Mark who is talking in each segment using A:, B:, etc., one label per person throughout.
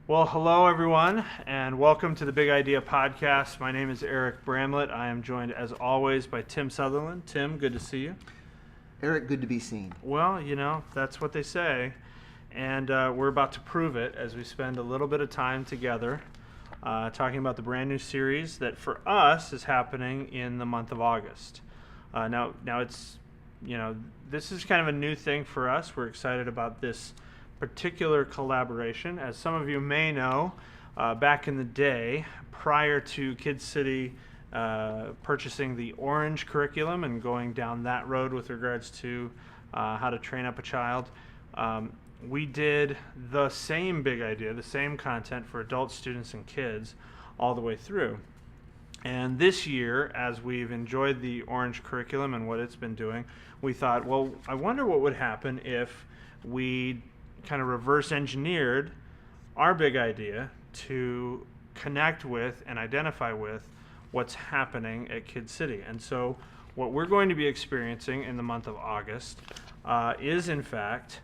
A: Well, hello everyone, and welcome to the Big Idea Podcast. My name is Eric Bramlett. I am joined, as always, by Tim Sutherland. Tim, good to see you.
B: Eric, good to be seen.
A: Well, that's what they say, and we're about to prove it as we spend a little bit of time together talking about the brand new series that, for us, is happening in the month of August. Now it's, this is kind of a new thing for us. We're excited about this particular collaboration. As some of you may know, back in the day, prior to Kid City purchasing the Orange curriculum and going down that road with regards to how to train up a child, we did the same big idea, the same content for adults, students, and kids all the way through. And this year, as we've enjoyed the Orange curriculum and what it's been doing, we thought, well, I wonder what would happen if we kind of reverse engineered our big idea to connect with and identify with what's happening at Kid City. And so what we're going to be experiencing in the month of August is, in fact,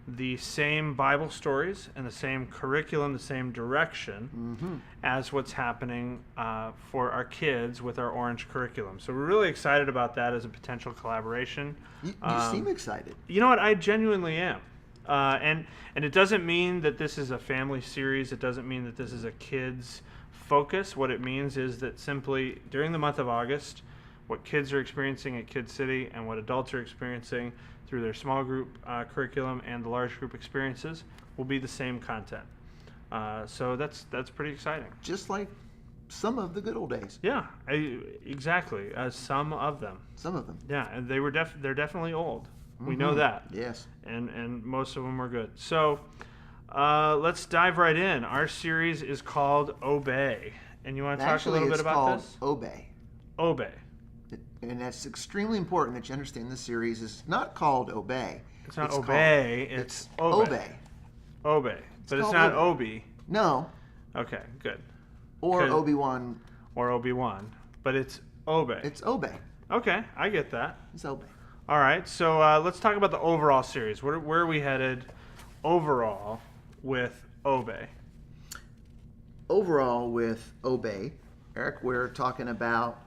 A: the same Bible stories and the same curriculum, the same direction as what's happening for our kids with our Orange curriculum. So we're really excited about that as a potential collaboration.
B: You seem excited.
A: You know what? I genuinely am. And it doesn't mean that this is a family series. It doesn't mean that this is a kids focus. What it means is that simply during the month of August, what kids are experiencing at Kid City and what adults are experiencing through their small group curriculum and the large group experiences will be the same content. So that's pretty exciting.
B: Just like some of the good old days.
A: Yeah, exactly. Some of them.
B: Some of them.
A: Yeah, and they're definitely old. We know that.
B: Yes.
A: And most of them were good. So let's dive right in. Our series is called Obey. And you want to talk a little bit about this?
B: Obey.
A: Obey.
B: And that's extremely important that you understand this series is not called Obey.
A: It's not Obey. It's Obey. Obey. But it's not Obi.
B: No.
A: Okay, good.
B: Or Obi-Wan.
A: Or Obi-Wan. But it's Obey.
B: It's Obey.
A: Okay, I get that.
B: It's Obey.
A: All right, so let's talk about the overall series. Where are we headed overall with Obey?
B: Overall with Obey, Eric, we're talking about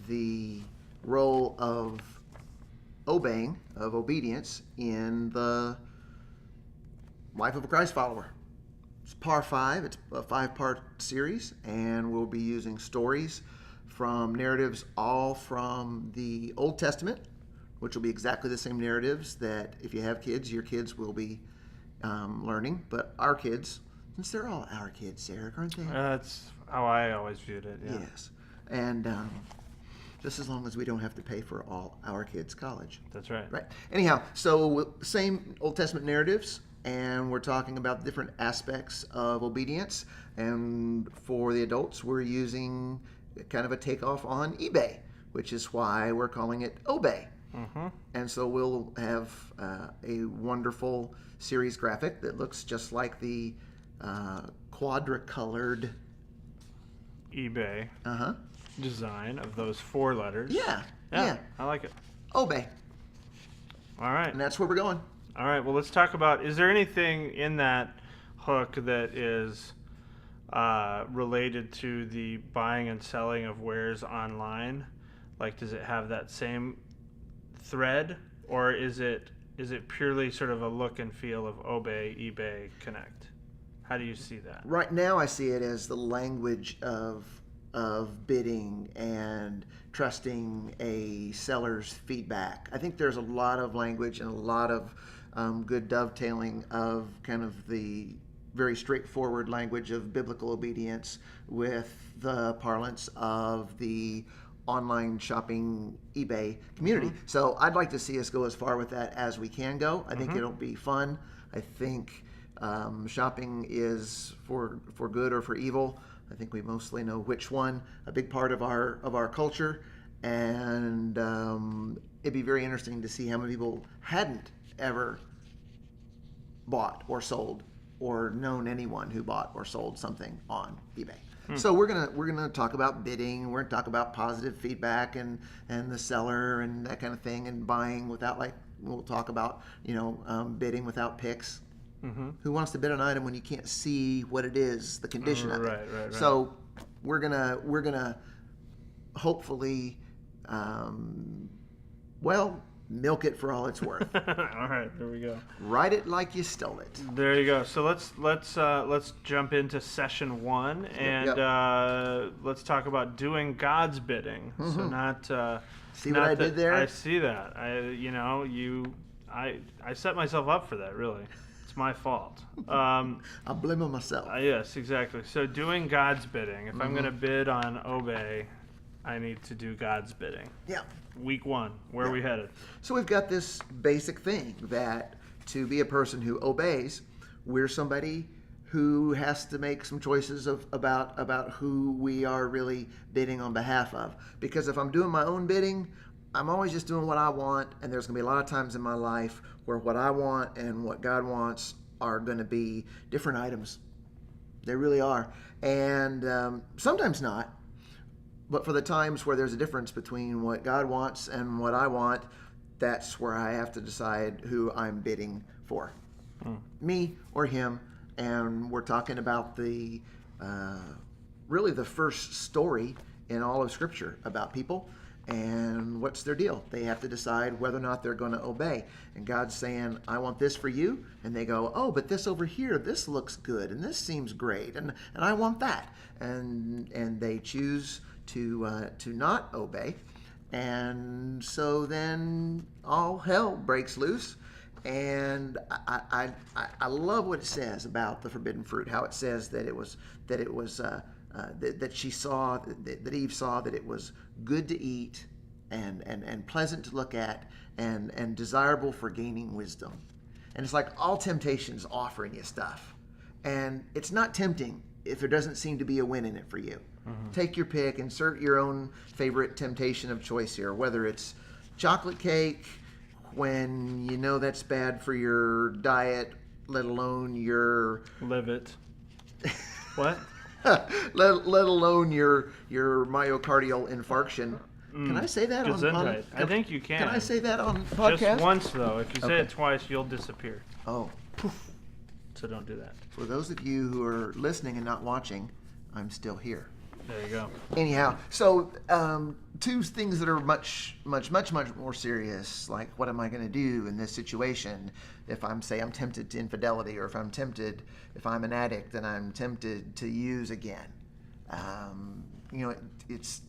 B: the role of obeying, of obedience in the life of a Christ follower. It's Par 5. It's a 5-part series, and we'll be using stories from narratives all from the Old Testament, which will be exactly the same narratives that if you have kids, your kids will be learning. But our kids, since they're all our kids, Eric, aren't they?
A: That's how I always viewed it, yeah.
B: Yes. And just as long as we don't have to pay for all our kids' college.
A: That's right.
B: Right. Anyhow, so same Old Testament narratives, and we're talking about different aspects of obedience. And for the adults, we're using kind of a takeoff on eBay, which is why we're calling it Obey. And so we'll have a wonderful series graphic that looks just like the quadricolored
A: eBay design of those 4 letters.
B: Yeah.
A: I like it.
B: Obey.
A: All right.
B: And that's where we're going.
A: All right, well, let's talk about, is there anything in that hook that is related to the buying and selling of wares online? Like, does it have that same thread, or is it purely sort of a look and feel of Obey, eBay, Connect? How do you see that?
B: Right now I see it as the language of bidding and trusting a seller's feedback. I think there's a lot of language and a lot of good dovetailing of kind of the very straightforward language of biblical obedience with the parlance of the online shopping eBay community. So I'd like to see us go as far with that as we can go. I think it'll be fun. I think shopping is for good or for evil. I think we mostly know which one. A big part of our culture, and it'd be very interesting to see how many people hadn't ever bought or sold or known anyone who bought or sold something on eBay. So we're gonna talk about bidding. We're gonna talk about positive feedback and the seller and that kind of thing, and buying without, like, we'll talk about bidding without Pics. Who wants to bid on an item when you can't see what it is, the condition of it?
A: Right.
B: So we're gonna hopefully, milk it for all it's worth.
A: All right, there we go.
B: Write it like you stole it.
A: There you go. So let's jump into session 1 and let's talk about doing God's bidding. So not
B: see
A: not
B: what I did there?
A: I see that. I set myself up for that. Really, it's my fault.
B: I blame on myself.
A: Yes, exactly. So doing God's bidding. If I'm going to bid on obey, I need to do God's bidding.
B: Yeah.
A: Week 1, where are we headed?
B: So we've got this basic thing that to be a person who obeys, we're somebody who has to make some choices about who we are really bidding on behalf of. Because if I'm doing my own bidding, I'm always just doing what I want, and there's going to be a lot of times in my life where what I want and what God wants are going to be different items. They really are. And sometimes not. But for the times where there's a difference between what God wants and what I want, that's where I have to decide who I'm bidding for. Me or him. And we're talking about the really the first story in all of Scripture about people and what's their deal. They have to decide whether or not they're going to obey. And God's saying, I want this for you. And they go, oh, but this over here, this looks good and this seems great and I want that. And they choose to not obey, and so then all hell breaks loose. And I love what it says about the forbidden fruit. How it says that that she saw, that Eve saw that it was good to eat and pleasant to look at and desirable for gaining wisdom. And it's like all temptation's offering you stuff, and it's not tempting if there doesn't seem to be a win in it for you. Take your pick, insert your own favorite temptation of choice here, whether it's chocolate cake when you know that's bad for your diet, let alone your...
A: Live it. What?
B: let alone your myocardial infarction. Can I say that on
A: I think you can.
B: Can I say that on podcast?
A: Just once, though. If you say it twice, you'll disappear.
B: Oh.
A: So don't do that.
B: For those of you who are listening and not watching, I'm still here.
A: There you go.
B: Anyhow, so two things that are much more serious, like what am I going to do in this situation if I'm tempted to infidelity, or if I'm an addict and I'm tempted to use again. It's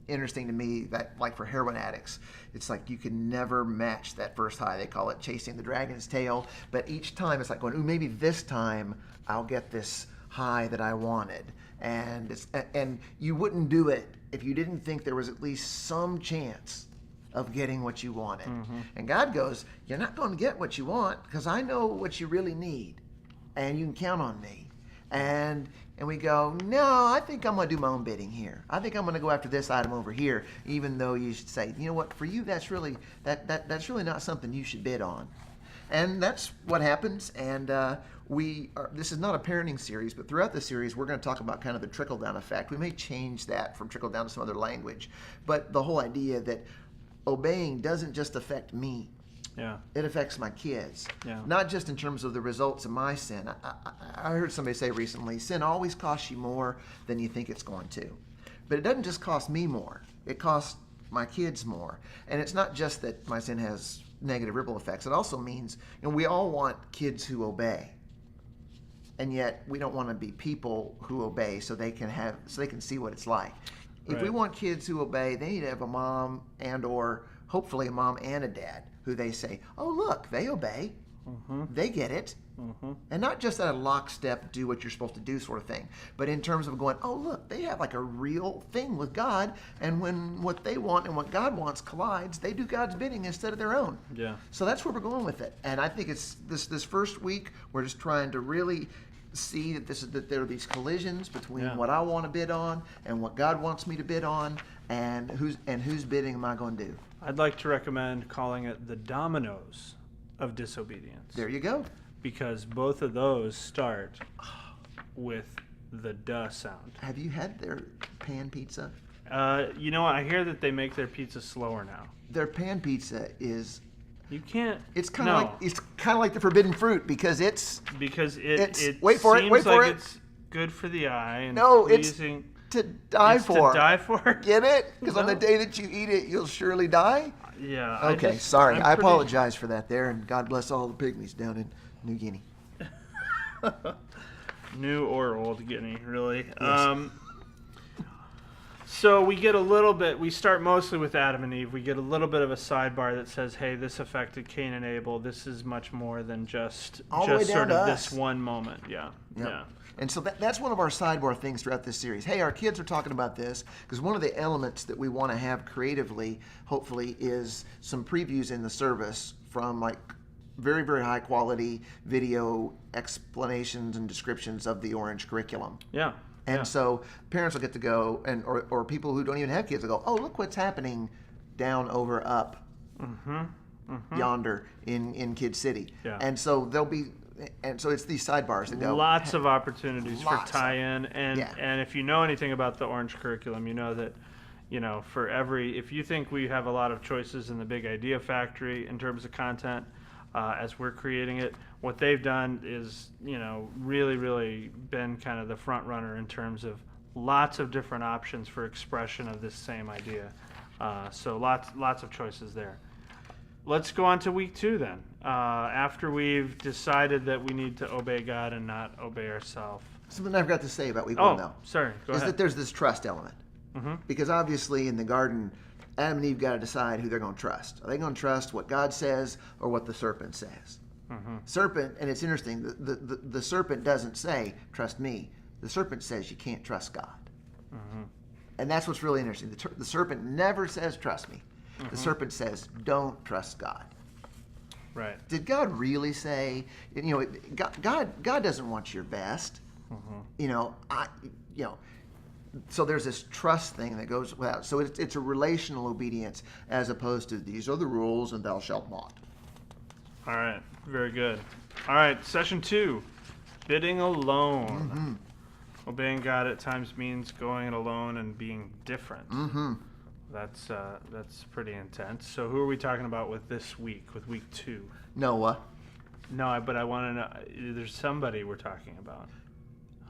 B: interesting to me that, like for heroin addicts, it's like you can never match that first high. They call it chasing the dragon's tail, but each time it's like going, ooh, maybe this time I'll get this high that I wanted. And you wouldn't do it if you didn't think there was at least some chance of getting what you wanted. And God goes, you're not going to get what you want because I know what you really need, and you can count on me. And we go, no, I think I'm going to do my own bidding here. I think I'm going to go after this item over here, even though you should say, you know what, for you that's really that's really not something you should bid on. And that's what happens. And this is not a parenting series, but throughout the series, we're going to talk about kind of the trickle-down effect. We may change that from trickle-down to some other language. But the whole idea that obeying doesn't just affect me.
A: Yeah.
B: It affects my kids.
A: Yeah.
B: Not just in terms of the results of my sin. I heard somebody say recently, sin always costs you more than you think it's going to. But it doesn't just cost me more. It costs my kids more. And it's not just that my sin has negative ripple effects. It also means, we all want kids who obey. And yet we don't want to be people who obey so they can see what it's like. If we want kids who obey, they need to have a mom and or hopefully a mom and a dad who they say, oh, look, they obey. They get it. And not just at a lockstep, do what you're supposed to do sort of thing, but in terms of going, oh, look, they have like a real thing with God, and when what they want and what God wants collides, they do God's bidding instead of their own.
A: Yeah.
B: So that's where we're going with it. And I think it's this first week, we're just trying to really see that there are these collisions between what I want to bid on and what God wants me to bid on, and whose bidding am I going to do?
A: I'd like to recommend calling it the dominoes of disobedience.
B: There you go.
A: Because both of those start with the duh sound.
B: Have you had their pan pizza?
A: I hear that they make their pizza slower now.
B: Their pan pizza is
A: You can't.
B: It's kind of like the forbidden fruit because it's
A: wait for it. It's good for the eye and pleasing.
B: It's to die for.
A: To die for.
B: Get it? Because on the day that you eat it, you'll surely die.
A: Yeah.
B: Okay, sorry. I apologize for that there, and God bless all the pygmies down in New Guinea.
A: New or Old Guinea, really.
B: Yes.
A: So we get a little bit, we start mostly with Adam and Eve. We get a little bit of a sidebar that says, hey, this affected Cain and Abel. This is much more than just sort of this one moment. Yeah.
B: Yep.
A: Yeah.
B: And so that's one of our sidebar things throughout this series. Hey, our kids are talking about this because one of the elements that we want to have creatively, hopefully, is some previews in the service from like very, very high quality video explanations and descriptions of the Orange curriculum.
A: Yeah.
B: And so parents will get to go, and or people who don't even have kids will go, oh, look what's happening down, over, up, yonder in Kid City.
A: Yeah.
B: And so it's these sidebars that go.
A: Lots of opportunities for tie-in, and if you know anything about the Orange curriculum, you know that, if you think we have a lot of choices in the Big Idea Factory in terms of content, as we're creating it, what they've done is, really, really been kind of the front runner in terms of lots of different options for expression of this same idea. So lots of choices there. Let's go on to week 2 then. After we've decided that we need to obey God and not obey ourselves.
B: Something I forgot to say about week 1, though.
A: Sorry, go ahead.
B: Is that there's this trust element. Because obviously in the garden, Adam and Eve got to decide who they're going to trust. Are they going to trust what God says or what the serpent says? Serpent, and it's interesting, the serpent doesn't say, trust me. The serpent says you can't trust God. And that's what's really interesting. The serpent never says, trust me. The serpent says, don't trust God.
A: Right.
B: Did God really say, God doesn't want your best. So there's this trust thing that goes without. So it's a relational obedience as opposed to these are the rules and thou shalt not.
A: All right. Very good. All right. Session 2, bidding alone. Obeying God at times means going it alone and being different. That's pretty intense. So who are we talking about with this week, with week 2?
B: Noah.
A: No, but I want to know. There's somebody we're talking about.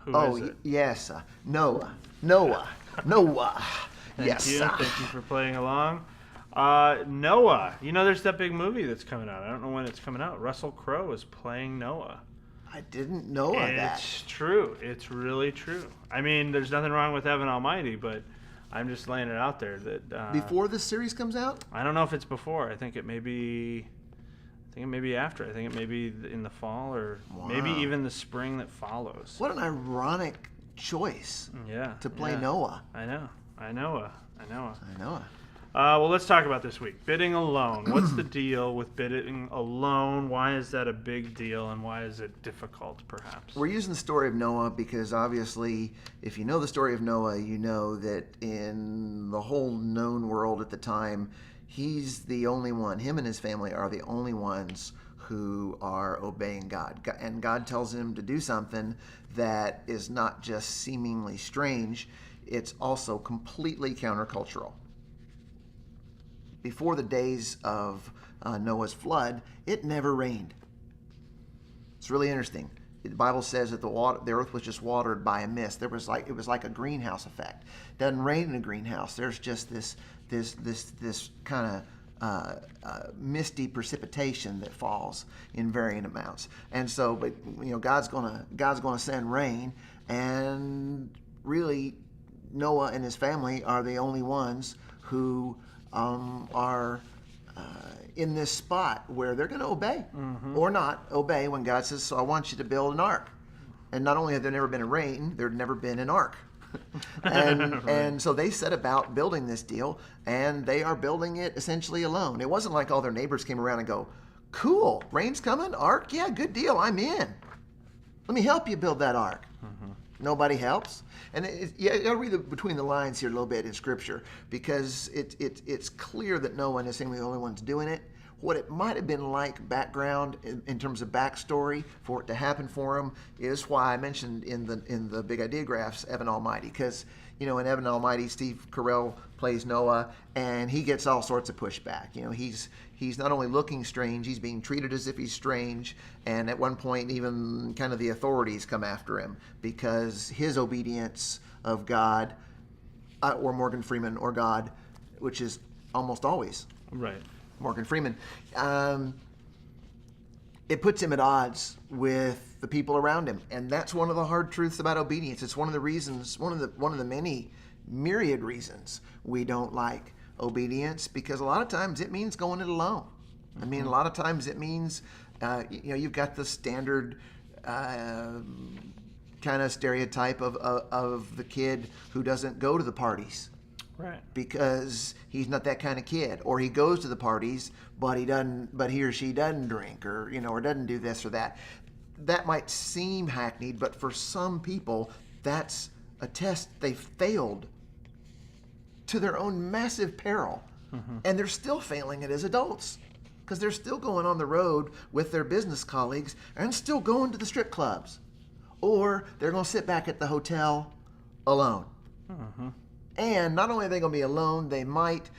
A: Who is it?
B: Yes, Noah. Yes.
A: Thank you for playing along. Noah. There's that big movie that's coming out. I don't know when it's coming out. Russell Crowe is playing Noah.
B: I didn't know that.
A: It's true. It's really true. I mean, there's nothing wrong with Evan Almighty, but I'm just laying it out there that
B: before this series comes out?
A: I don't know if it's before. I think it may be after. I think it may be in the fall or maybe even the spring that follows.
B: What an ironic choice.
A: Yeah.
B: To play Noah.
A: I know.
B: Well,
A: let's talk about this week. Bidding alone. What's the deal with bidding alone? Why is that a big deal, and why is it difficult, perhaps?
B: We're using the story of Noah because obviously, if you know the story of Noah, you know that in the whole known world at the time, he's the only one. Him and his family are the only ones who are obeying God. And God tells him to do something that is not just seemingly strange, it's also completely countercultural. Before the days of Noah's flood, it never rained. It's really interesting. The Bible says that the earth was just watered by a mist. It was like a greenhouse effect. It doesn't rain in a greenhouse. There's just this kind of misty precipitation that falls in varying amounts. And so, but God's gonna send rain, and really, Noah and his family are the only ones who are in this spot where they're going to obey or not obey when God says, so I want you to build an ark. And not only have there never been a rain, there'd never been an ark. And so they set about building this deal, and they are building it essentially alone. It wasn't like all their neighbors came around and go, cool, rain's coming, ark? Yeah, good deal, I'm in. Let me help you build that ark. Nobody helps. And you got to read between the lines here a little bit in Scripture, because it's clear that Noah and his family are the only ones doing it. what it might have been like background in terms of backstory for it to happen for him is why I mentioned in the Big Idea Graphs Evan Almighty, because in Evan Almighty, Steve Carell plays Noah, and he gets all sorts of pushback. He's not only looking strange, he's being treated as if he's strange, and at one point even kind of the authorities come after him because his obedience of God, or Morgan Freeman, or God, which is almost always
A: Right.
B: Morgan Freeman, it puts him at odds with the people around him, and that's one of the hard truths about obedience. It's one of the reasons, one of the many myriad reasons we don't like obedience, because a lot of times it means going it alone. I mean, a lot of times it means, you've got the standard kind of stereotype of the kid who doesn't go to the parties.
A: Right.
B: Because he's not that kind of kid, or he goes to the parties, but he or she doesn't drink, or or doesn't do this or that. That might seem hackneyed, but for some people, that's a test they failed to their own massive peril, and they're still failing it as adults because they're still going on the road with their business colleagues and still going to the strip clubs, or they're going to sit back at the hotel alone. And not only are they going to be alone, they might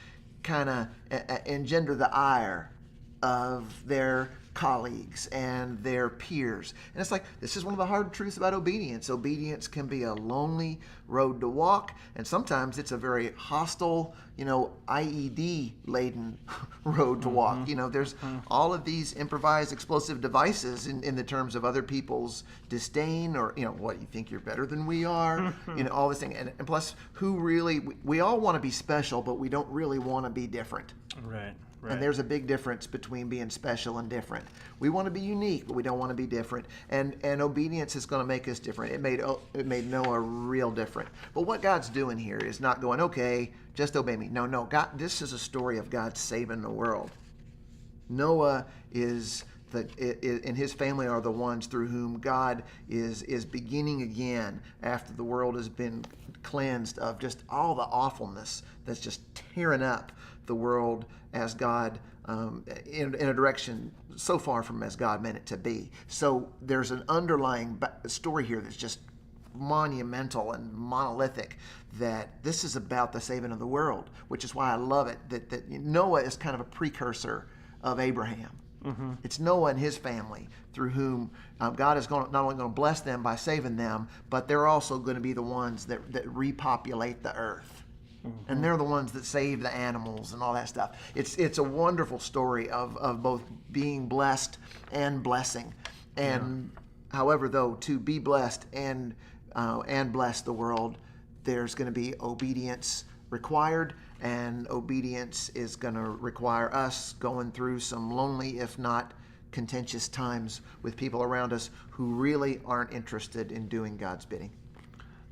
B: kind of engender the ire of their colleagues and their peers. And it's like, this is one of the hard truths about obedience. Obedience can be a lonely road to walk, and sometimes it's a very hostile, IED-laden road to walk. There's all of these improvised explosive devices in the terms of other people's disdain, or, what, you think you're better than we are, all this thing. And plus, we all want to be special, but we don't really want to be different.
A: Right.
B: And there's a big difference between being special and different. We want to be unique, but we don't want to be different. And obedience is going to make us different. It made Noah real different. But what God's doing here is not going, okay, just obey me. No, God. This is a story of God saving the world. Noah and his family are the ones through whom God is beginning again after the world has been cleansed of just all the awfulness that's just tearing up the world as God, in a direction so far from as God meant it to be. So there's an underlying story here that's just monumental and monolithic, that this is about the saving of the world, which is why I love it, that Noah is kind of a precursor of Abraham. It's Noah and his family through whom God is not only going to bless them by saving them, but they're also going to be the ones that repopulate the earth. And they're the ones that save the animals and all that stuff. It's a wonderful story of both being blessed and blessing. And however, though, to be blessed and bless the world, there's going to be obedience required, and obedience is going to require us going through some lonely, if not contentious times with people around us who really aren't interested in doing God's bidding.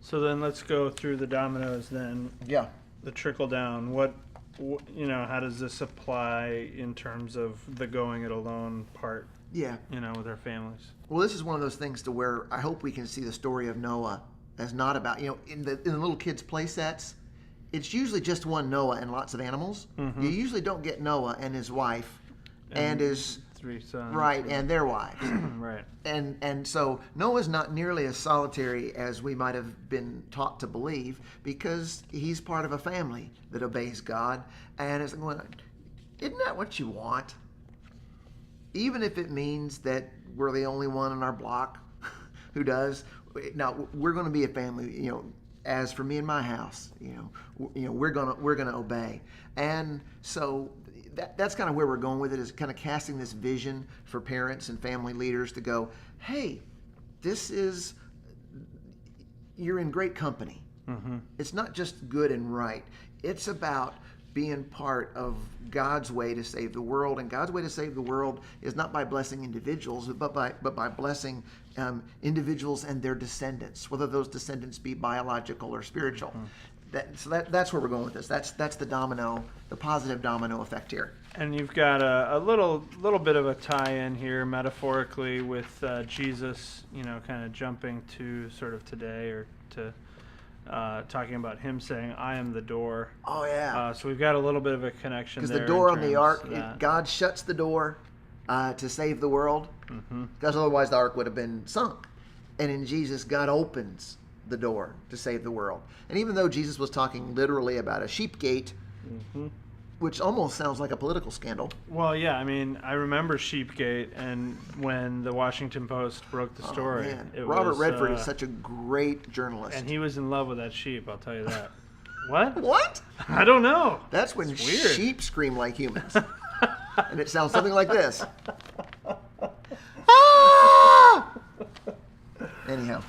A: So then let's go through the dominoes then.
B: Yeah.
A: The trickle down. How does this apply in terms of the going it alone part?
B: Yeah.
A: With our families.
B: Well, this is one of those things to where I hope we can see the story of Noah as not about, in the little kids' play sets, it's usually just one Noah and lots of animals. You usually don't get Noah and his wife and his
A: 3 sons.
B: Right, and their wives.
A: Right.
B: And so Noah's not nearly as solitary as we might have been taught to believe, because he's part of a family that obeys God. And it's going, isn't that what you want? Even if it means that we're the only one in our block who does. Now, we're going to be a family, as for me and my house, we're gonna obey. And so that's kind of where we're going with it, is kind of casting this vision for parents and family leaders to go, hey, you're in great company. It's not just good and right. It's about being part of God's way to save the world. And God's way to save the world is not by blessing individuals, but by blessing individuals and their descendants, whether those descendants be biological or spiritual. That's where we're going with this. That's the positive domino effect here.
A: And you've got a little bit of a tie-in here metaphorically with Jesus, kind of jumping to sort of today, or to talking about him saying, "I am the door."
B: Oh yeah.
A: So we've got a little bit of a connection there.
B: Because the door
A: in
B: on the
A: terms
B: ark,
A: of that.
B: God shuts the door to save the world, because otherwise the ark would have been sunk. And in Jesus, God opens the door to save the world. And even though Jesus was talking literally about a sheep gate, which almost sounds like a political scandal.
A: Well, yeah, I mean, I remember Sheepgate, and when the Washington Post broke the story,
B: Man.
A: it
B: Robert
A: was,
B: Redford is such a great journalist.
A: and he was in love with that sheep. I'll tell you that. What?
B: What?
A: I don't know.
B: That's when
A: It's weird.
B: sheep scream like humans. And it sounds something like this. Ah! Anyhow.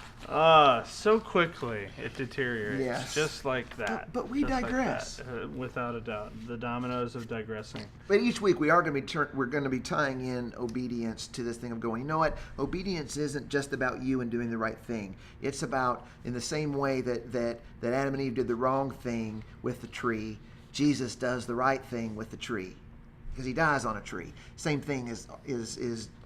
A: So quickly it deteriorates,
B: Yes.
A: just like that.
B: But we
A: Just like
B: digress.
A: that, without a doubt, the dominoes of digressing.
B: But each week we are going to be we're going to be tying in obedience to this thing of going, you know what? Obedience isn't just about you and doing the right thing. It's about, in the same way that Adam and Eve did the wrong thing with the tree, Jesus does the right thing with the tree, because he dies on a tree. Same thing is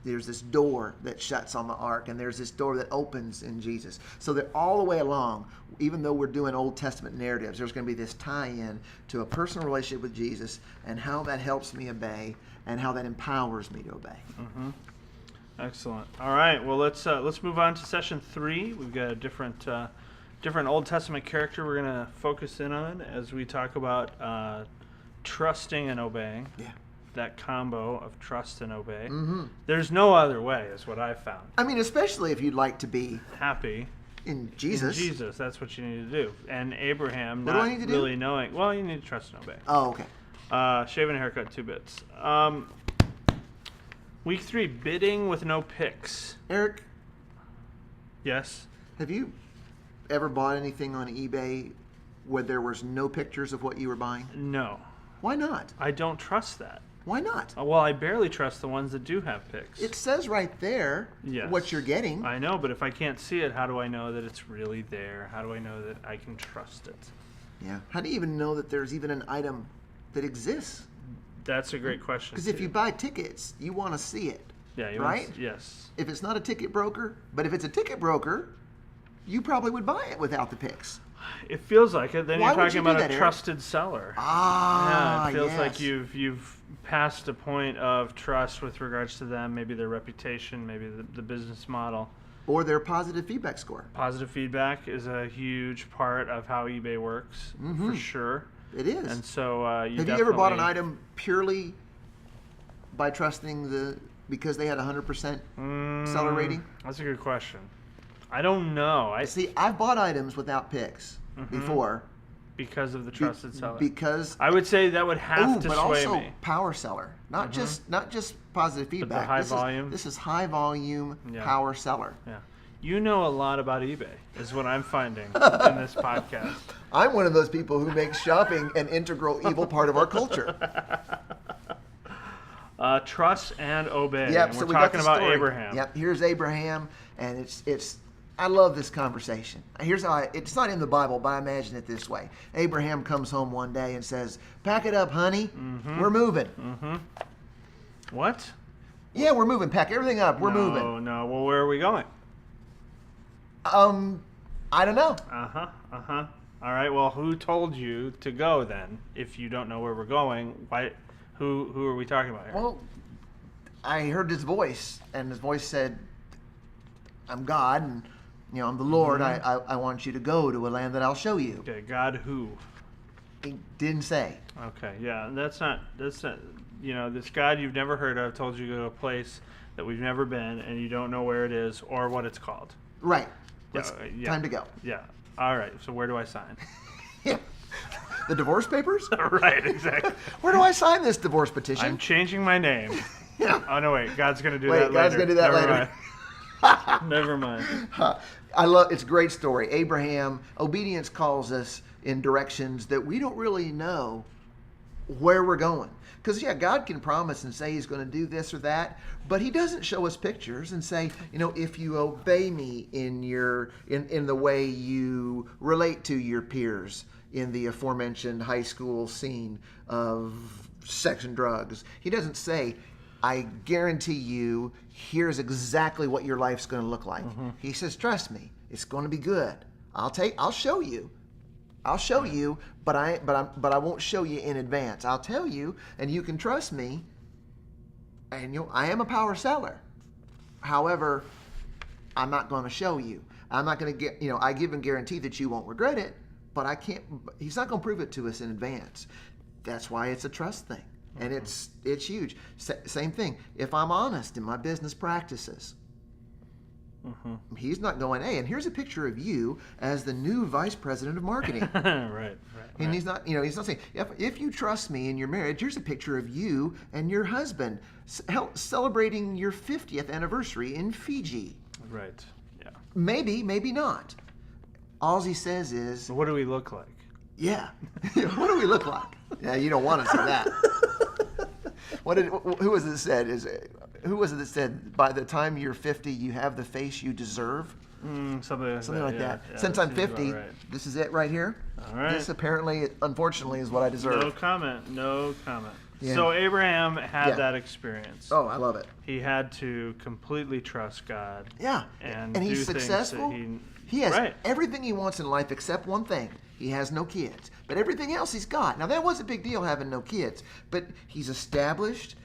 B: there's this door that shuts on the ark, and there's this door that opens in Jesus. So that all the way along, even though we're doing Old Testament narratives, there's going to be this tie-in to a personal relationship with Jesus and how that helps me obey and how that empowers me to obey.
A: Excellent. All right. Well, let's move on to session 3. We've got a different Old Testament character we're going to focus in on as we talk about trusting and obeying.
B: Yeah.
A: That combo of trust and obey. There's no other way, is what I've found.
B: I mean, especially if you'd like to be
A: Happy
B: in Jesus.
A: in Jesus, that's what you need to do. And Abraham,
B: What do I
A: not
B: need to do?
A: really knowing. Well, you need to trust and obey.
B: Oh, okay.
A: Shave and a haircut, 2 bits. Week 3, bidding with no Pics.
B: Eric,
A: Yes.
B: have you ever bought anything on eBay where there was no pictures of what you were buying?
A: No.
B: Why not?
A: I don't trust that.
B: Why not?
A: Well, I barely trust the ones that do have Pics.
B: It says right there
A: Yes.
B: what you're getting.
A: I know, but if I can't see it, how do I know that it's really there? How do I know that I can trust it?
B: Yeah. How do you even know that there's even an item that exists?
A: That's a great question.
B: Because if
A: too.
B: you buy tickets, you want to see it.
A: Yeah, you
B: right?
A: Yes.
B: If it's not a ticket broker, but if it's a ticket broker, you probably would buy it without the pics.
A: It feels like it. Then
B: Why
A: you're
B: would
A: talking
B: you do
A: about
B: that,
A: a
B: Eric?
A: trusted seller.
B: Ah,
A: Yeah, it feels
B: yes.
A: like you've passed a point of trust with regards to them, maybe their reputation, maybe the business model.
B: Or their positive feedback score.
A: Positive feedback is a huge part of how eBay works, for sure.
B: It is.
A: And so
B: Have you ever bought an
A: definitely-
B: item purely by trusting because they had 100% seller rating?
A: That's a good question. I don't know.
B: See, I've bought items without pics before
A: because of the trusted seller.
B: because
A: I would say that would have to
B: but
A: sway
B: also
A: me.
B: power seller, not just positive feedback.
A: high
B: This
A: volume?
B: This is high volume
A: Yeah.
B: power seller.
A: Yeah. You know a lot about eBay, is what I'm finding in this podcast.
B: I'm one of those people who makes shopping an integral evil part of our culture.
A: Trust and obey.
B: Yep,
A: And
B: so
A: we're
B: we got
A: talking
B: the
A: about
B: story.
A: Abraham.
B: Yep, here's Abraham, and it's. I love this conversation. Here's how it's not in the Bible, but I imagine it this way. Abraham comes home one day and says, "Pack it up, honey. We're moving."
A: What?
B: Yeah, we're moving. Pack everything up. We're moving.
A: No. Well, where are we going?
B: I don't know.
A: All right. Well, who told you to go then? If you don't know where we're going, why? Who are we talking about here?
B: Well, I heard his voice, and his voice said, "I'm God, and I'm the Lord. I want you to go to a land that I'll show you."
A: Okay. God who?
B: He didn't say.
A: Okay. Yeah. That's not. This God you've never heard of told you to go to a place that we've never been, and you don't know where it is or what it's called.
B: Right.
A: Yeah,
B: It's
A: yeah.
B: time to go.
A: Yeah. All right. So where do I sign?
B: Yeah. The divorce papers?
A: Right. Exactly.
B: Where do I sign this divorce petition?
A: I'm changing my name.
B: Yeah.
A: Oh no! Wait. God's gonna do
B: Wait,
A: that later.
B: God's gonna do that
A: Never
B: later.
A: mind. Never mind.
B: It's a great story. Abraham, obedience calls us in directions that we don't really know where we're going. Because, God can promise and say he's going to do this or that, but he doesn't show us pictures and say, if you obey me in the way you relate to your peers in the aforementioned high school scene of sex and drugs. He doesn't say, I guarantee you, here's exactly what your life's going to look like. He says, trust me, it's going to be good. I'll show you. I'll show you, but I won't show you in advance. I'll tell you, and you can trust me. And I am a power seller. However, I'm not going to show you. I'm not going to get, I give and guarantee that you won't regret it, but I can't, he's not going to prove it to us in advance. That's why it's a trust thing. And it's huge. Same thing. If I'm honest in my business practices, he's not going, hey, and here's a picture of you as the new vice president of marketing.
A: Right.
B: And he's not saying, if you trust me in your marriage, here's a picture of you and your husband celebrating your 50th anniversary in Fiji.
A: Right. Yeah.
B: Maybe got. All he says is,
A: what do we look like?
B: Yeah. What do we look like? Yeah, you don't want to say that. Who was it that said, by the time you're 50, you have the face you deserve?
A: Something like
B: that.
A: Yeah,
B: Since I'm 50, this is it right here.
A: All right.
B: This apparently, unfortunately, is what I deserve.
A: No comment. Yeah.
B: Yeah.
A: So Abraham had that experience.
B: Oh, I love it.
A: He had to completely trust God.
B: Yeah.
A: And
B: he's successful. He has everything he wants in life except one thing. He has no kids. But everything else he's got. Now, that was a big deal having no kids. But he's established.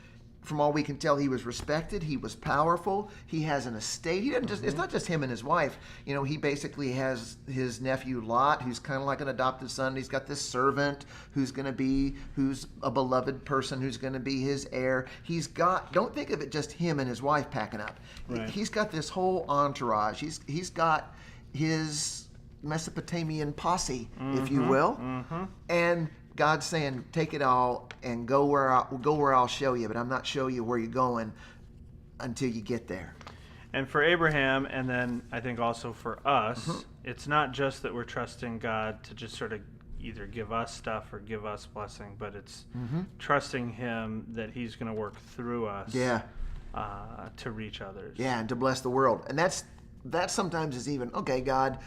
B: From all we can tell, he was respected. He was powerful. He has an estate. He doesn't it's not just him and his wife. He basically has his nephew Lot, who's kind of like an adopted son. He's got this servant who's a beloved person who's going to be his heir. Don't think of it just him and his wife packing up.
A: Right.
B: He's got this whole entourage. He's got his Mesopotamian posse, if you will. And God's saying, take it all and go where I'll show you, but I'm not showing you where you're going until you get there.
A: And for Abraham, and then I think also for us, it's not just that we're trusting God to just sort of either give us stuff or give us blessing, but it's trusting Him that He's going to work through us to reach others.
B: Yeah, and to bless the world. And that sometimes is even, okay, God,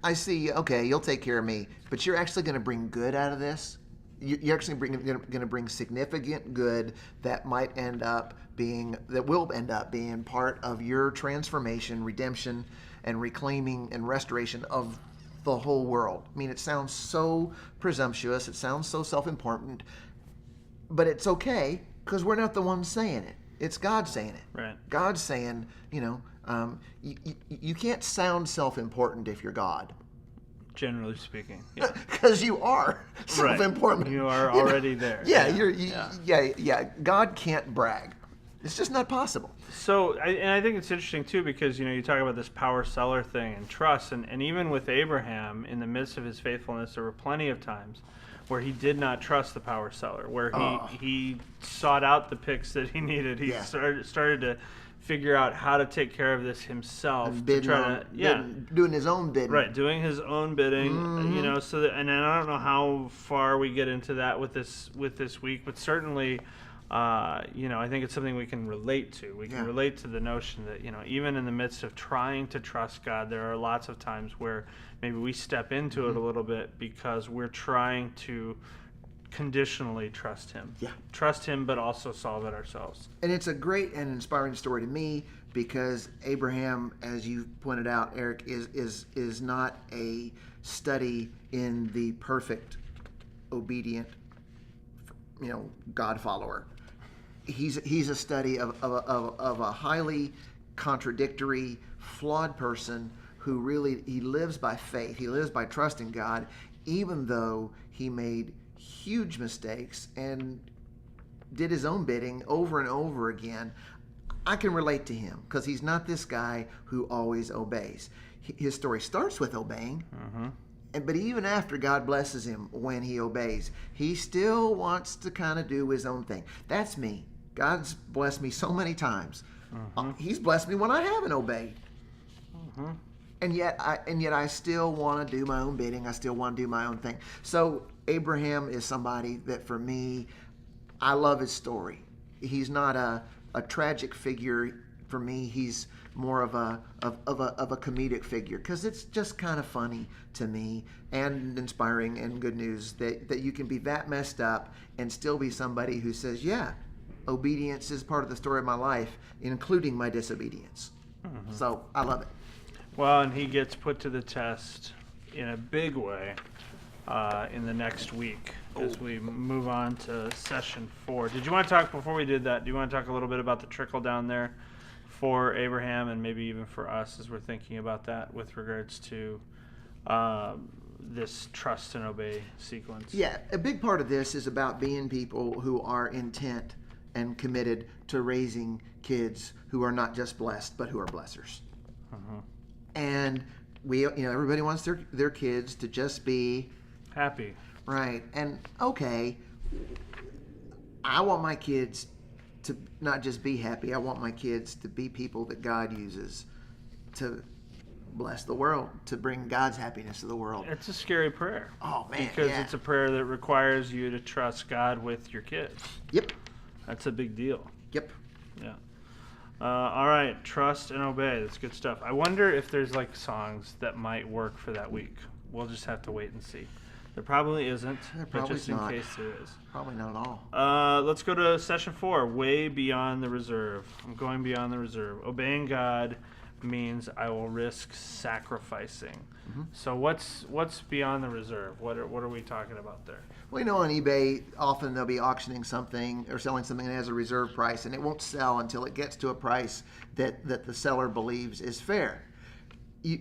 B: I see, okay, you'll take care of me, but you're actually going to bring good out of this. You're actually going to bring significant good that will end up being part of your transformation, redemption, and reclaiming and restoration of the whole world. I mean, it sounds so presumptuous. It sounds so self-important, but it's okay because we're not the ones saying it. It's God saying it.
A: Right.
B: God's saying, you can't sound self-important if you're God.
A: Generally speaking,
B: because you are self-important.
A: Right. You are already there.
B: Yeah, God can't brag. It's just not possible.
A: So, I think it's interesting too because you talk about this power seller thing and trust, and even with Abraham, in the midst of his faithfulness, there were plenty of times where he did not trust the power seller, where he sought out the Pics that he needed. He started to figure out how to take care of this himself,
B: doing his own bidding.
A: Right, doing his own bidding. So that, and I don't know how far we get into that with this week, but certainly, I think it's something we can relate to. We can relate to the notion that even in the midst of trying to trust God, there are lots of times where maybe we step into it a little bit because we're trying to conditionally trust Him. Yeah. Trust Him, but also solve it ourselves.
B: And it's a great and inspiring story to me because Abraham, as you pointed out, Eric, is not a study in the perfect, obedient, God follower. He's a study of a highly contradictory, flawed person who really, he lives by faith. He lives by trusting God, even though he made huge mistakes and did his own bidding over and over again. I can relate to him because he's not this guy who always obeys. His story starts with obeying, but even after God blesses him when he obeys, he still wants to kind of do his own thing. That's me. God's blessed me so many times. He's blessed me when I haven't obeyed. And yet I still want to do my own bidding. I still want to do my own thing. So Abraham is somebody that, for me, I love his story. He's not a tragic figure for me. He's more of a comedic figure because it's just kind of funny to me and inspiring and good news that you can be that messed up and still be somebody who says, yeah, obedience is part of the story of my life, including my disobedience. So I love it.
A: Well, and he gets put to the test in a big way in the next week as we move on to session 4. Did you want to talk, before we did that, do you want to talk a little bit about the trickle down there for Abraham and maybe even for us as we're thinking about that with regards to this trust and obey sequence?
B: Yeah, a big part of this is about being people who are intent and committed to raising kids who are not just blessed, but who are blessers. And everybody wants their kids to just be
A: happy.
B: Right. And okay, I want my kids to not just be happy. I want my kids to be people that God uses to bless the world, to bring God's happiness to the world.
A: It's a scary prayer.
B: Oh, man.
A: Because it's a prayer that requires you to trust God with your kids.
B: Yep.
A: That's a big deal.
B: Yep.
A: Yeah. All right. Trust and obey. That's good stuff. I wonder if there's like songs that might work for that week. We'll just have to wait and see. There probably isn't, but just in case there is.
B: Probably not at all.
A: Let's go to session 4, way beyond the reserve. I'm going beyond the reserve. Obeying God means I will risk sacrificing. So what's beyond the reserve? What are we talking about there?
B: Well, on eBay, often they'll be auctioning something or selling something that has a reserve price, and it won't sell until it gets to a price that the seller believes is fair.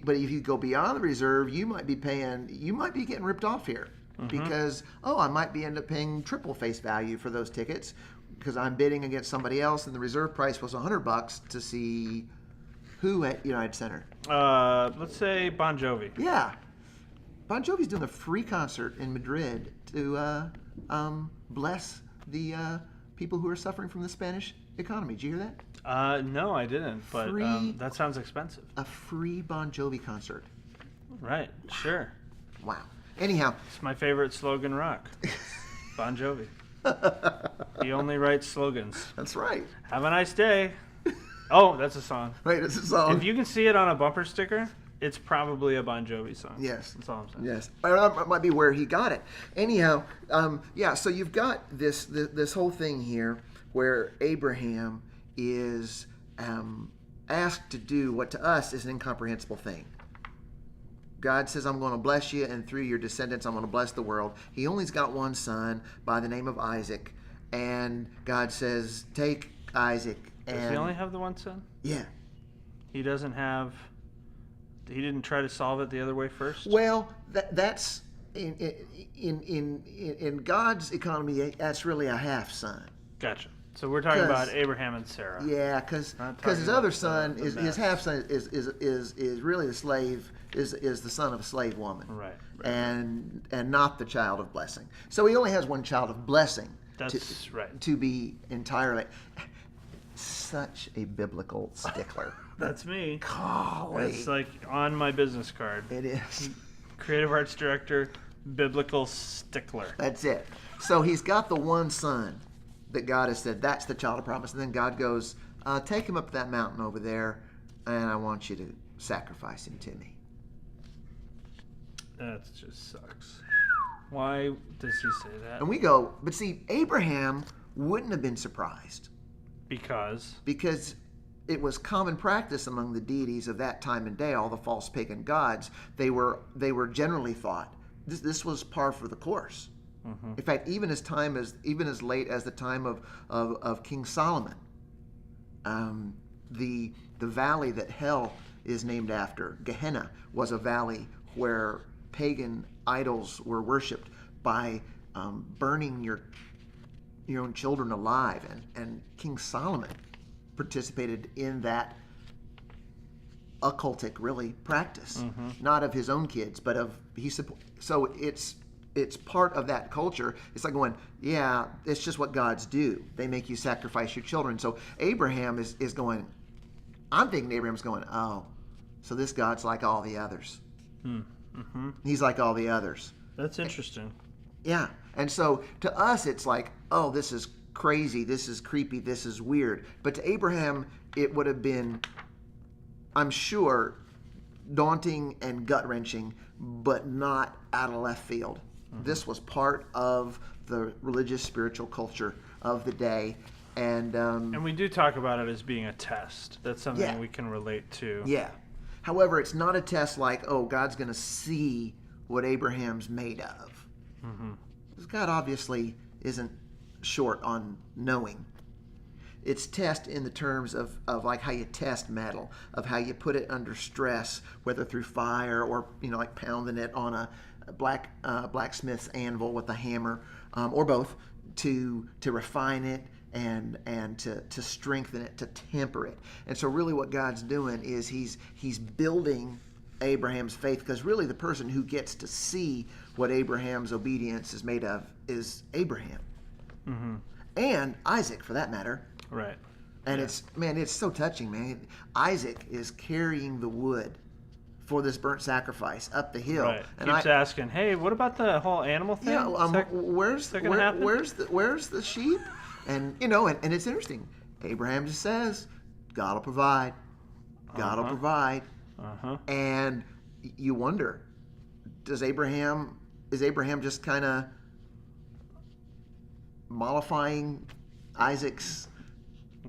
B: But if you go beyond the reserve, you might be getting ripped off here because, I might end up paying triple face value for those tickets because I'm bidding against somebody else and the reserve price was $100 to see who at United Center.
A: Let's say Bon Jovi.
B: Yeah. Bon Jovi's doing a free concert in Madrid to bless the people who are suffering from the Spanish economy. Did you hear that?
A: No, I didn't, but that sounds expensive.
B: A free Bon Jovi concert.
A: Right, sure.
B: Wow. Anyhow.
A: It's my favorite slogan rock. Bon Jovi. He only writes slogans.
B: That's right.
A: Have a nice day. Oh, that's a song.
B: Right, it's a song.
A: If you can see it on a bumper sticker, it's probably a Bon Jovi song.
B: Yes.
A: That's all I'm saying.
B: Yes. That might be where he got it. Anyhow, so you've got this whole thing here where Abraham is asked to do what to us is an incomprehensible thing. God says, I'm going to bless you, and through your descendants, I'm going to bless the world. He only's got one son by the name of Isaac, and God says, take Isaac.
A: Does he only have the one son?
B: Yeah.
A: He doesn't have... He didn't try to solve it the other way first?
B: Well, that's... In God's economy, that's really a half son.
A: Gotcha. So we're talking about Abraham and Sarah.
B: Yeah, because his other son, his half son, is really the slave, is the son of a slave woman,
A: right.
B: And not the child of blessing. So he only has one child of blessing.
A: That's right.
B: To be entirely such a biblical stickler.
A: That's me.
B: Golly.
A: It's like on my business card.
B: It is.
A: Creative arts director, biblical stickler.
B: That's it. So he's got the one son that God has said, that's the child of promise. And then God goes, take him up to that mountain over there, and I want you to sacrifice him to me.
A: That just sucks. Why does he say that?
B: And we go, but see, Abraham wouldn't have been surprised.
A: Because
B: it was common practice among the deities of that time and day, all the false pagan gods, they were generally thought, this was par for the course. Mm-hmm. In fact, even as late as the time of King Solomon, the valley that hell is named after, Gehenna, was a valley where pagan idols were worshipped by burning your own children alive, and King Solomon participated in that occultic really practice, not of his own kids, but of so it's part of that culture. It's like going, yeah, it's just what gods do. They make you sacrifice your children. So Abraham is going, I'm thinking Abraham's going, oh, so this God's like all the others. Mm-hmm. He's like all the others.
A: That's interesting.
B: Yeah. And so to us, it's like, oh, this is crazy. This is creepy. This is weird. But to Abraham, it would have been, I'm sure, daunting and gut-wrenching, but not out of left field. Mm-hmm. This was part of the religious, spiritual culture of the day. And
A: we do talk about it as being a test. That's something we can relate to.
B: Yeah. However, it's not a test like, oh, God's going to see what Abraham's made of. Because God obviously isn't short on knowing. It's test in the terms of like how you test metal, of how you put it under stress, whether through fire or, like pounding it on a blacksmith's anvil with a hammer, or both, to refine it and to strengthen it, to temper it. And so really what God's doing is he's building Abraham's faith, because really the person who gets to see what Abraham's obedience is made of is Abraham. And Isaac, for that matter.
A: Right.
B: And it's so touching, man. Isaac is carrying the wood for this burnt sacrifice up the hill.
A: Right.
B: And
A: Keeps asking, hey, what about the whole animal thing?
B: Yeah, where's the sheep? And and it's interesting. Abraham just says, God will provide. God will provide. And you wonder, is Abraham just kind of mollifying Isaac's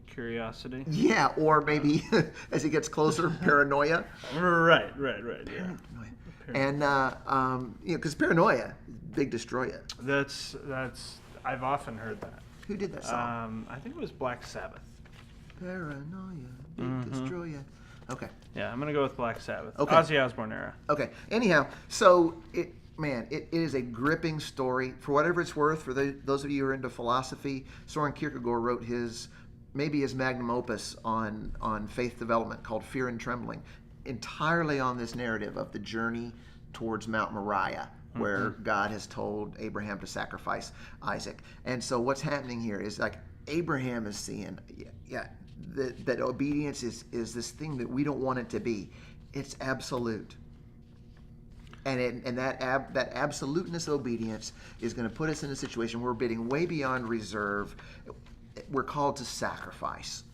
A: curiosity?
B: Yeah, or maybe as he gets closer, paranoia.
A: Right. Yeah.
B: And because paranoia, big destroyer.
A: That's I've often heard that.
B: Who did that song?
A: I think it was Black Sabbath.
B: Paranoia, big destroyer. Okay.
A: Yeah, I'm gonna go with Black Sabbath.
B: Okay.
A: Ozzy Osbourne era.
B: Okay. Anyhow, so it is a gripping story. For whatever it's worth, for those of you who are into philosophy, Soren Kierkegaard wrote his magnum opus on faith development called Fear and Trembling, entirely on this narrative of the journey towards Mount Moriah, where God has told Abraham to sacrifice Isaac. And so what's happening here is like Abraham is seeing, that obedience is this thing that we don't want it to be. It's absolute. And that absoluteness of obedience is going to put us in a situation where we're bidding way beyond reserve. We're called to sacrifice.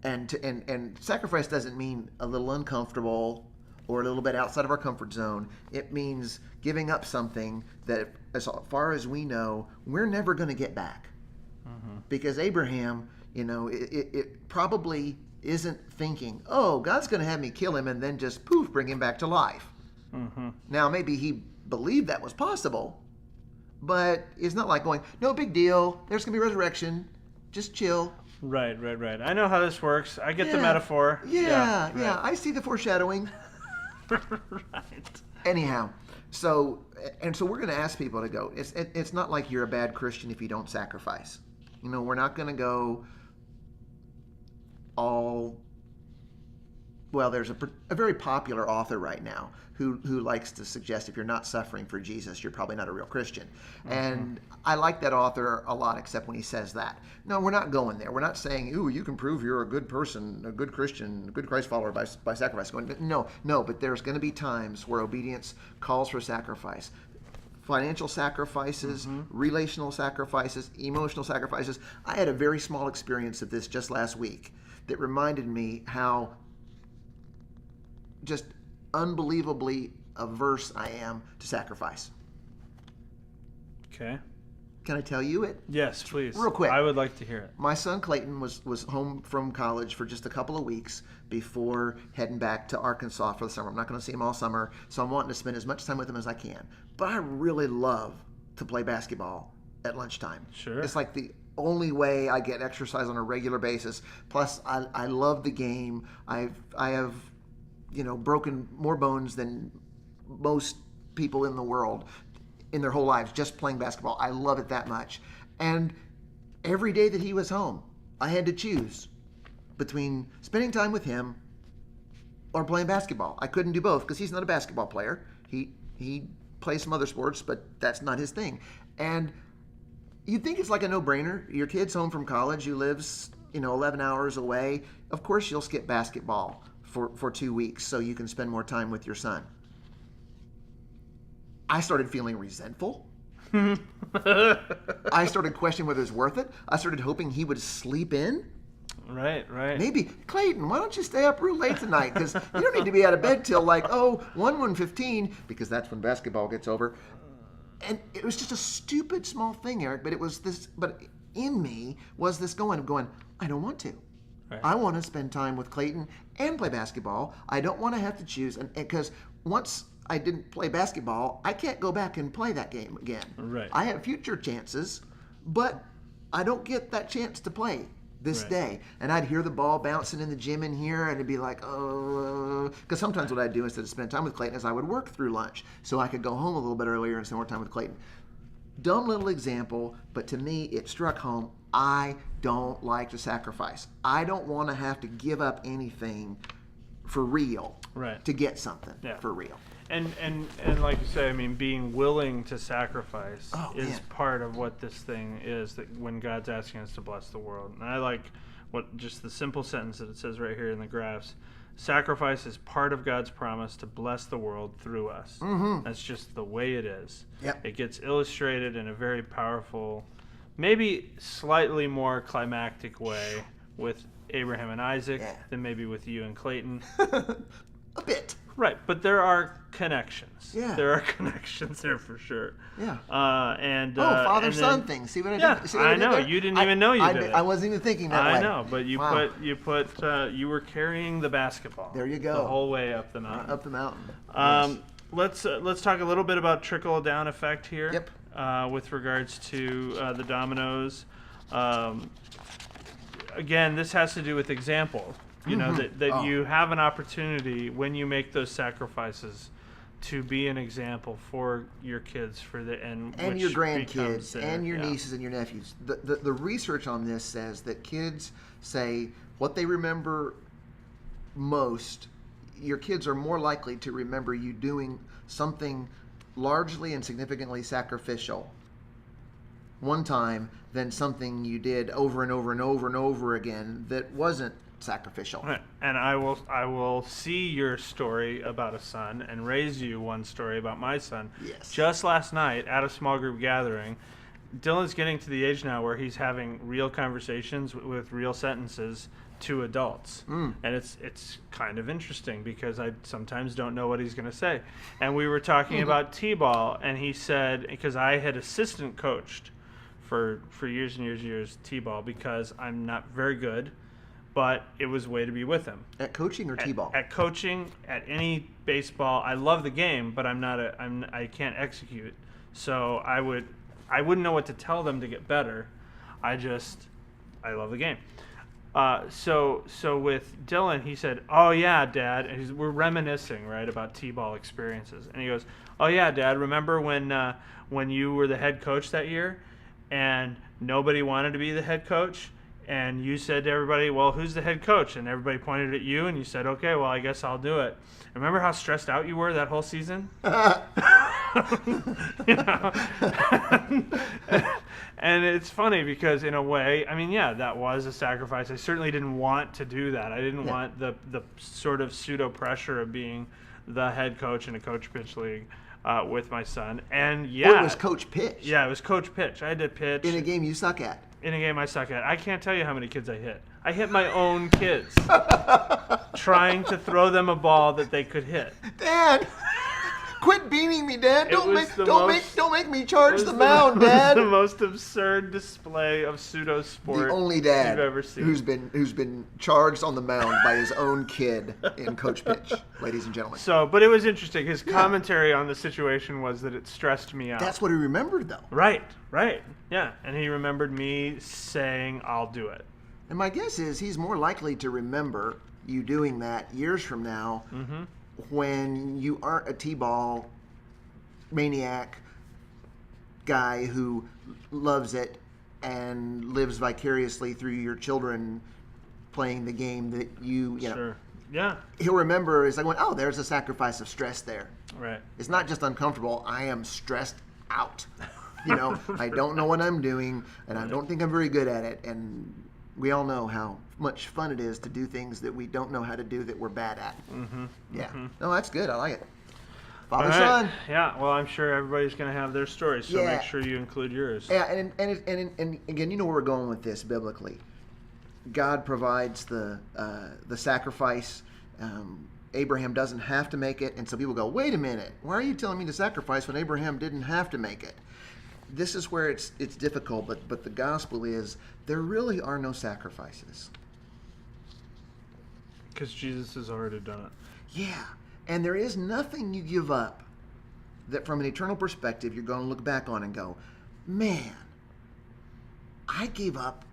B: And sacrifice doesn't mean a little uncomfortable or a little bit outside of our comfort zone. It means giving up something that, as far as we know, we're never going to get back. Because Abraham, it probably isn't thinking, oh, God's going to have me kill him and then just poof, bring him back to life. Now, maybe he believed that was possible, but it's not like going, no big deal, there's going to be resurrection, just chill.
A: Right. I know how this works. I get the metaphor.
B: Yeah, I see the foreshadowing.
A: Right.
B: Anyhow, so we're going to ask people to go. It's not like you're a bad Christian if you don't sacrifice. We're not going to go all... Well, there's a very popular author right now who likes to suggest if you're not suffering for Jesus, you're probably not a real Christian. And I like that author a lot, except when he says that. No, we're not going there. We're not saying, ooh, you can prove you're a good person, a good Christian, a good Christ follower by sacrifice. No, but there's going to be times where obedience calls for sacrifice. Financial sacrifices, relational sacrifices, emotional sacrifices. I had a very small experience of this just last week that reminded me how just unbelievably averse I am to sacrifice.
A: Okay.
B: Can I tell you it?
A: Yes, please.
B: Real quick.
A: I would like to hear it.
B: My son Clayton was home from college for just a couple of weeks before heading back to Arkansas for the summer. I'm not going to see him all summer, so I'm wanting to spend as much time with him as I can. But I really love to play basketball at lunchtime.
A: Sure.
B: It's like the only way I get exercise on a regular basis. Plus, I love the game. I have broken more bones than most people in the world in their whole lives just playing basketball. I love it that much. And every day that he was home, I had to choose between spending time with him or playing basketball. I couldn't do both because he's not a basketball player. He plays some other sports, but that's not his thing. And you'd think it's like a no-brainer. Your kid's home from college who lives 11 hours away. Of course you'll skip basketball for 2 weeks so you can spend more time with your son. I started feeling resentful. I started questioning whether it's worth it. I started hoping he would sleep in.
A: Right.
B: Maybe, Clayton, why don't you stay up real late tonight? Because you don't need to be out of bed till 1:15, because that's when basketball gets over. And it was just a stupid small thing, Eric, but it was this. But in me was this going, I don't want to.
A: Right.
B: I want to spend time with Clayton and play basketball. I don't want to have to choose, because once I didn't play basketball, I can't go back and play that game again.
A: Right.
B: I have future chances, but I don't get that chance to play this day. And I'd hear the ball bouncing in the gym in here, and it'd be like, oh, because sometimes what I'd do instead of spend time with Clayton is I would work through lunch so I could go home a little bit earlier and spend more time with Clayton. Dumb little example, but to me it struck home. I don't like to sacrifice. I don't want to have to give up anything for real to get something for real.
A: And like you say, I mean, being willing to sacrifice is part of what this thing is, that when God's asking us to bless the world. And I like just the simple sentence that it says right here in the graphs. Sacrifice is part of God's promise to bless the world through us. Mm-hmm. That's just the way it is.
B: Yep.
A: It gets illustrated in a very powerful, maybe slightly more climactic way with Abraham and Isaac than maybe with you and Clayton.
B: A bit.
A: Right, but there are connections.
B: Yeah.
A: There are connections there for sure.
B: Yeah.
A: Father-son
B: thing. See what I did?
A: Yeah,
B: See what I
A: know.
B: There?
A: You didn't even know you did it.
B: I wasn't even thinking that way.
A: I know, but you you were carrying the basketball.
B: There you go.
A: The whole way up the mountain.
B: Up the mountain.
A: Let's talk a little bit about trickle down effect here.
B: Yep.
A: With regards to the dominoes. Again, this has to do with example. You know, that you have an opportunity when you make those sacrifices to be an example for your kids, and
B: your grandkids and your nieces and your nephews. The research on this says that kids say what they remember most. Your kids are more likely to remember you doing something largely and significantly sacrificial one time than something you did over and over and over and over again that wasn't sacrificial.
A: And I will see your story about a son and raise you one story about my son.
B: Yes. Just
A: last night at a small group gathering, Dylan's getting to the age now where he's having real conversations with real sentences to adults. And it's kind of interesting because I sometimes don't know what he's going to say. And we were talking about t-ball, and he said, because I had assistant coached for years and years and years t-ball because I'm not very good, but it was a way to be with him.
B: At coaching or t-ball?
A: At coaching, at any baseball. I love the game, but I can't execute. So I wouldn't know what to tell them to get better. I love the game. So with Dylan, he said, "Oh yeah, Dad," and we're reminiscing, right, about t-ball experiences. And he goes, "Oh yeah, Dad, remember when you were the head coach that year, and nobody wanted to be the head coach?" And you said to everybody, "Well, who's the head coach?" And everybody pointed at you, and you said, "Okay, well, I guess I'll do it." Remember how stressed out you were that whole season? You know? And it's funny because, in a way, I mean, yeah, that was a sacrifice. I certainly didn't want to do that. I didn't want the sort of pseudo pressure of being the head coach in a coach pitch league with my son. And yeah,
B: it was coach pitch.
A: Yeah, it was coach pitch. I had to pitch
B: in a game you suck at.
A: In a game I suck at. I can't tell you how many kids I hit. I hit my own kids trying to throw them a ball that they could hit.
B: Dad, quit beating me, Dad. Don't make me charge the mound, Dad.
A: It was the most absurd display of pseudo sport
B: the only dad
A: you've ever seen.
B: who's been charged on the mound by his own kid in coach pitch, ladies and gentlemen.
A: So, but it was interesting. His commentary on the situation was that it stressed me out.
B: That's what he remembered, though.
A: Right. Yeah, and he remembered me saying, "I'll do it."
B: And my guess is he's more likely to remember you doing that years from now when you aren't a t-ball maniac guy who loves it and lives vicariously through your children playing the game that you know.
A: Sure. Yeah.
B: He'll remember, it's like, oh, there's a sacrifice of stress there.
A: Right.
B: It's not just uncomfortable. I am stressed out. You know, I don't know what I'm doing, and I don't think I'm very good at it. And we all know how much fun it is to do things that we don't know how to do that we're bad at. Yeah. No, that's good. I like it. Father, son.
A: Yeah. Well, I'm sure everybody's going to have their stories, so make sure you include yours.
B: Yeah, and again, you know where we're going with this biblically. God provides the sacrifice. Abraham doesn't have to make it, and so people go, "Wait a minute, why are you telling me to sacrifice when Abraham didn't have to make it?" This is where it's difficult, but the gospel is there really are no sacrifices.
A: Because Jesus has already done it.
B: Yeah. And there is nothing you give up that from an eternal perspective you're going to look back on and go, man, I gave up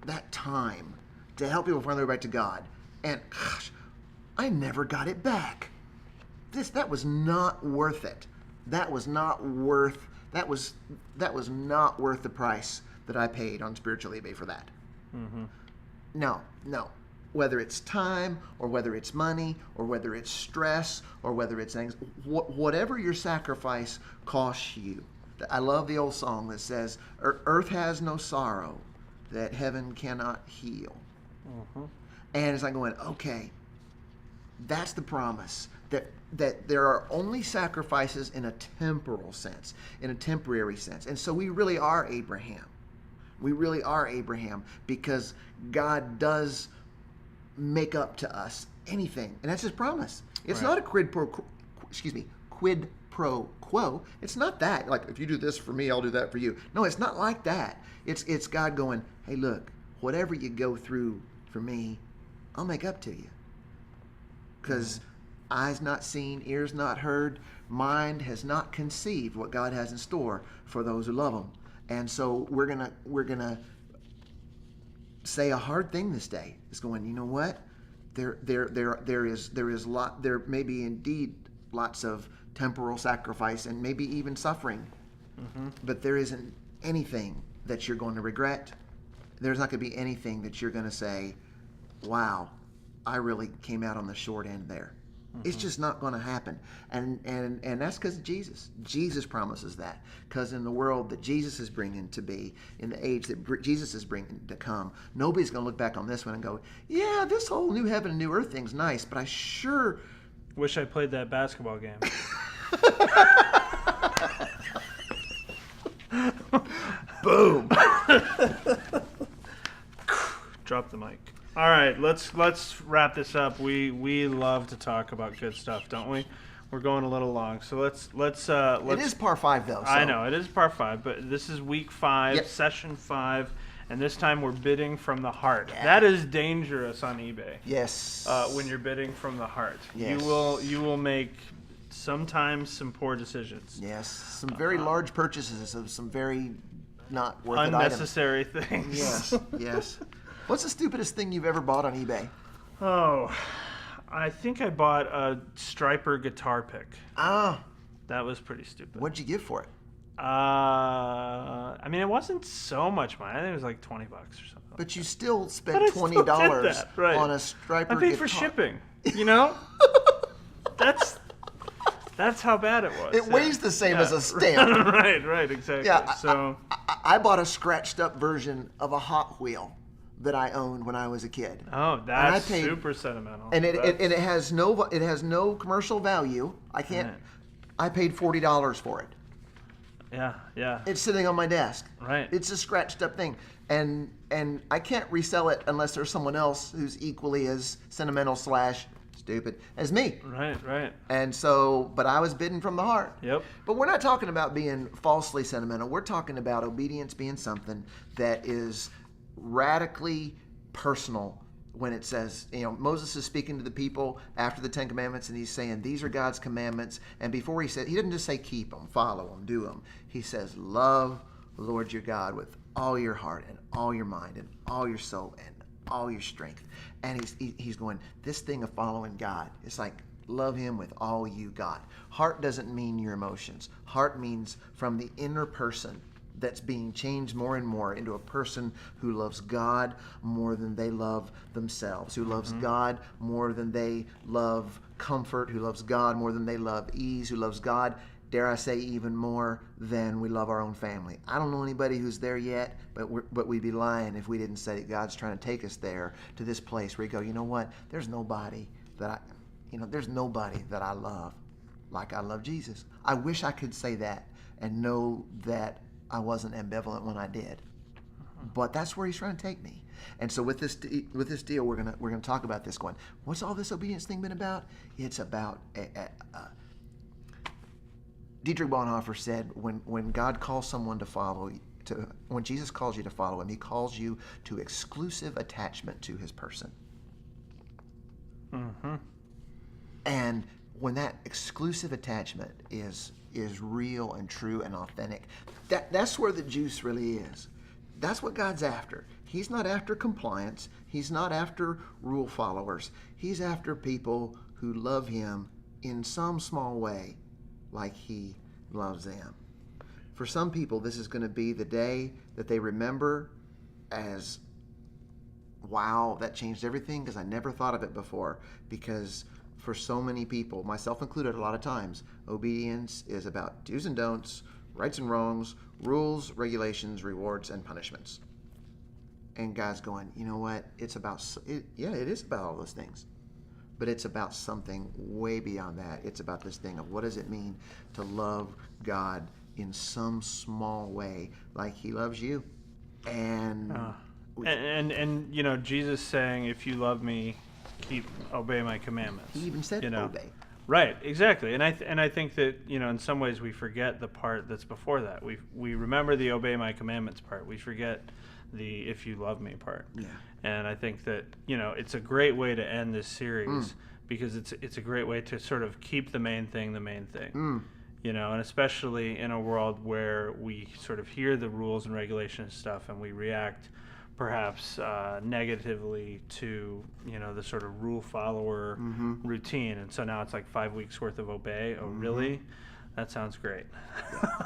B: that time to help people find their way back to God. And gosh, I never got it back. That was not worth it. That was not worth the price that I paid on spiritual eBay for that.
A: Mm-hmm.
B: No. Whether it's time or whether it's money or whether it's stress or whether it's things, whatever your sacrifice costs you. I love the old song that says, "Earth has no sorrow that heaven cannot heal."
A: Mm-hmm.
B: And it's like going, okay, that's the promise. That there are only sacrifices in a temporal sense, in a temporary sense. And so we really are Abraham. We really are Abraham because God does make up to us anything. And that's his promise. It's
A: Right.
B: not a quid pro quo. It's not that. Like, if you do this for me, I'll do that for you. No, it's not like that. It's God going, hey, look, whatever you go through for me, I'll make up to you. Because eyes not seen, ears not heard, mind has not conceived what God has in store for those who love him. And so we're gonna say a hard thing this day. It's going, you know what? There may be indeed lots of temporal sacrifice and maybe even suffering.
A: Mm-hmm.
B: But there isn't anything that you're going to regret. There's not going to be anything that you're going to say, wow, I really came out on the short end there. Mm-hmm. It's just not going to happen. And that's because of Jesus. Jesus promises that. Because in the world that Jesus is bringing to be, in the age that Jesus is bringing to come, nobody's going to look back on this one and go, yeah, this whole new heaven and new earth thing's nice, but I sure
A: wish I played that basketball game.
B: Boom.
A: Drop the mic. All right, let's wrap this up. We love to talk about good stuff, don't we? We're going a little long, so let's.
B: It is par 5 though. So.
A: I know it is par 5, but this is week 5,
B: Yep.
A: session 5, and this time we're bidding from the heart.
B: Yeah.
A: That is dangerous on eBay.
B: Yes.
A: When you're bidding from the heart,
B: Yes.
A: you will make sometimes some poor decisions.
B: Yes. Some very large purchases of some very not worth it items.
A: Unnecessary things.
B: Yes. Yes. What's the stupidest thing you've ever bought on eBay?
A: Oh, I think I bought a Striper guitar pick.
B: Ah.
A: That was pretty stupid.
B: What'd you give for it?
A: I mean, it wasn't so much money. I think it was like $20 or something.
B: But you still
A: But
B: spent
A: I still did
B: $20
A: that, right.
B: on a Striper
A: I paid
B: guitar.
A: for shipping. You know, that's how bad it was.
B: It weighs the same as a stamp.
A: right, exactly.
B: Yeah.
A: So
B: I bought a scratched up version of a Hot Wheel that I owned when I was a kid.
A: oh, that's
B: I paid-
A: super sentimental.
B: And it has no commercial value. I can't.
A: Right.
B: I paid $40 for it.
A: Yeah.
B: It's sitting on my desk.
A: Right.
B: It's a scratched up thing, and I can't resell it unless there's someone else who's equally as sentimental / stupid as me.
A: Right.
B: And so, but I was bidding from the heart.
A: Yep.
B: But we're not talking about being falsely sentimental. We're talking about obedience being something that is radically personal. When it says, Moses is speaking to the people after the 10 Commandments, and he's saying, these are God's commandments. And before he didn't just say keep them, follow them, do them. He says, love the Lord your God with all your heart and all your mind and all your soul and all your strength. And he's going, this thing of following God, it's like, love him with all you got. Heart doesn't mean your emotions. Heart means from the inner person that's being changed more and more into a person who loves God more than they love themselves, who loves God more than they love comfort, who loves God more than they love ease, who loves God, dare I say, even more than we love our own family. I don't know anybody who's there yet, but we'd be lying if we didn't say that God's trying to take us there to this place where you go, you know what? There's nobody that I love like I love Jesus. I wish I could say that and know that I wasn't ambivalent when I did, but that's where he's trying to take me. And so with this deal, we're gonna talk about this. Going, what's all this obedience thing been about? It's about Dietrich Bonhoeffer said, when God calls someone to follow, when Jesus calls you to follow him, he calls you to exclusive attachment to his person.
A: Mm-hmm.
B: And when that exclusive attachment is real and true and authentic, that's where the juice really is. That's what God's after. He's not after compliance. He's not after rule followers. He's after people who love him in some small way like he loves them. For some people, this is going to be the day that they remember as, wow, that changed everything because I never thought of it before. Because for so many people, myself included a lot of times, obedience is about do's and don'ts, rights and wrongs, rules, regulations, rewards, and punishments. And God's going, you know what? It's about, it is about all those things. But it's about something way beyond that. It's about this thing of what does it mean to love God in some small way like he loves you. And
A: you know, Jesus saying, if you love me, obey my commandments.
B: He even said obey.
A: Right, exactly. And I think that, you know, in some ways we forget the part that's before that. We remember the obey my commandments part. We forget the if you love me part.
B: Yeah.
A: And I think that, you know, it's a great way to end this series because it's a great way to sort of keep the main thing. You know, and especially in a world where we sort of hear the rules and regulations stuff and we react perhaps negatively to, you know, the sort of rule follower routine. And so now it's like 5 weeks worth of obey. Oh, really? That sounds great.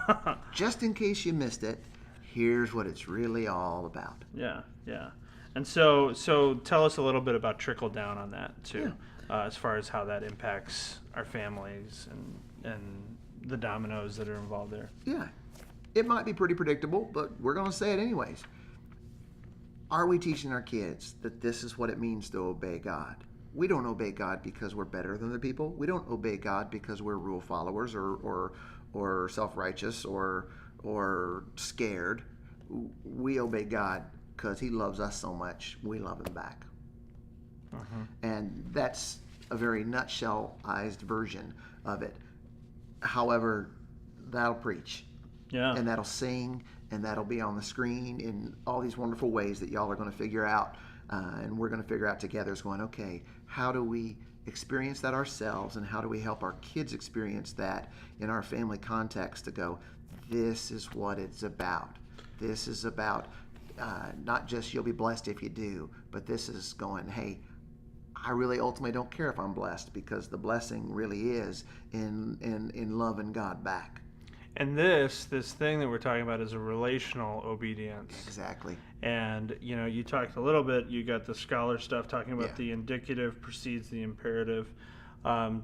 B: Yeah. Just in case you missed it, here's what it's really all about.
A: Yeah. And so tell us a little bit about trickle down on that too, as far as how that impacts our families and the dominoes that are involved there.
B: Yeah. It might be pretty predictable, but we're going to say it anyways. Are we teaching our kids that this is what it means to obey God? We don't obey God because we're better than the people. We don't obey God because we're rule followers or self-righteous or scared. We obey God because he loves us so much, we love him back. And that's a very nutshellized version of it. However, that'll preach. Yeah. And that'll sing, and that'll be on the screen in all these wonderful ways that y'all are going to figure out, and we're going to figure out together is going, okay, how do we experience that ourselves, and how do we help our kids experience that in our family context to go, this is what it's about. This is about not just you'll be blessed if you do, but this is going, hey, I really ultimately don't care if I'm blessed because the blessing really is in loving God back.
A: And this thing that we're talking about is a relational obedience.
B: Exactly.
A: And, you know, you talked a little bit, you got the scholar stuff talking about the indicative precedes the imperative.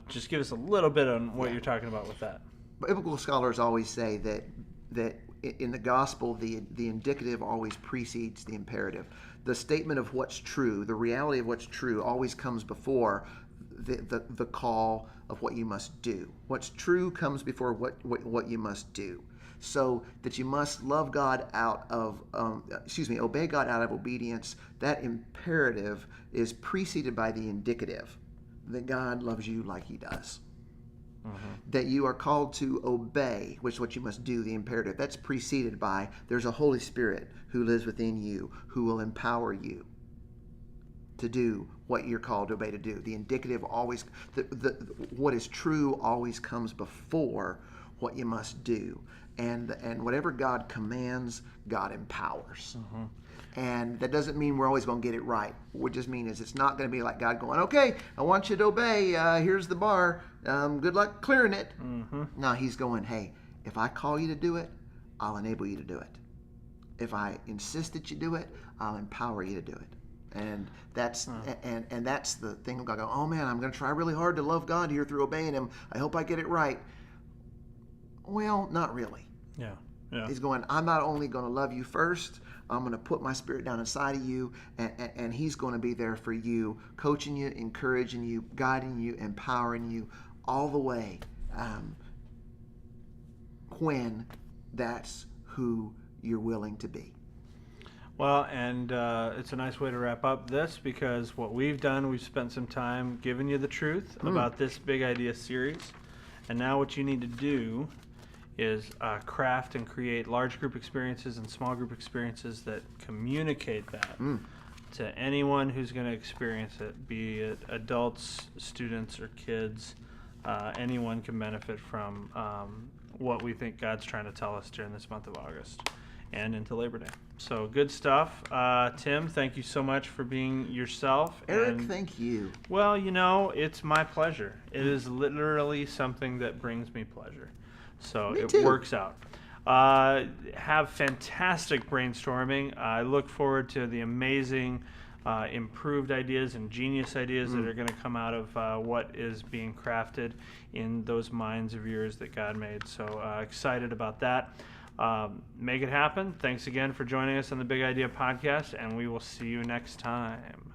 A: Just give us a little bit on what you're talking about with that.
B: Biblical scholars always say that in the gospel, the indicative always precedes the imperative. The statement of what's true, the reality of what's true, always comes before the call of what you must do. What's true comes before what you must do. So that you must love God out of, obey God out of obedience. That imperative is preceded by the indicative, that God loves you like he does. That you are called to obey, which is what you must do, the imperative. That's preceded by there's a Holy Spirit who lives within you, who will empower you to do what you're called to obey to do. The indicative always, what is true always comes before what you must do. And whatever God commands, God empowers. And that doesn't mean we're always going to get it right. What it just means is it's not going to be like God going, okay, I want you to obey. Here's the bar. Good luck clearing it. No, he's going, hey, if I call you to do it, I'll enable you to do it. If I insist that you do it, I'll empower you to do it. And that's and that's the thing of God go, oh man, I'm going to try really hard to love God here through obeying him. I hope I get it right. Well, not really.
A: Yeah.
B: He's going, I'm not only going to love you first, I'm going to put my spirit down inside of you, and he's going to be there for you, coaching you, encouraging you, guiding you, empowering you all the way when that's who you're willing to be.
A: Well, and it's a nice way to wrap up this because what we've done, we've spent some time giving you the truth about this Big Idea series. And now what you need to do is craft and create large group experiences and small group experiences that communicate that to anyone who's going to experience it, be it adults, students, or kids. Anyone can benefit from what we think God's trying to tell us during this month of August and into Labor Day. So good stuff. Tim, thank you so much for being yourself.
B: Eric, thank you.
A: Well, it's my pleasure. It is literally something that brings me pleasure. So
B: Me
A: it
B: too.
A: works out. Have fantastic brainstorming. I look forward to the amazing improved ideas and genius ideas that are going to come out of what is being crafted in those minds of yours that God made. So excited about that. Make it happen. Thanks again for joining us on the Big Idea Podcast, and we will see you next time.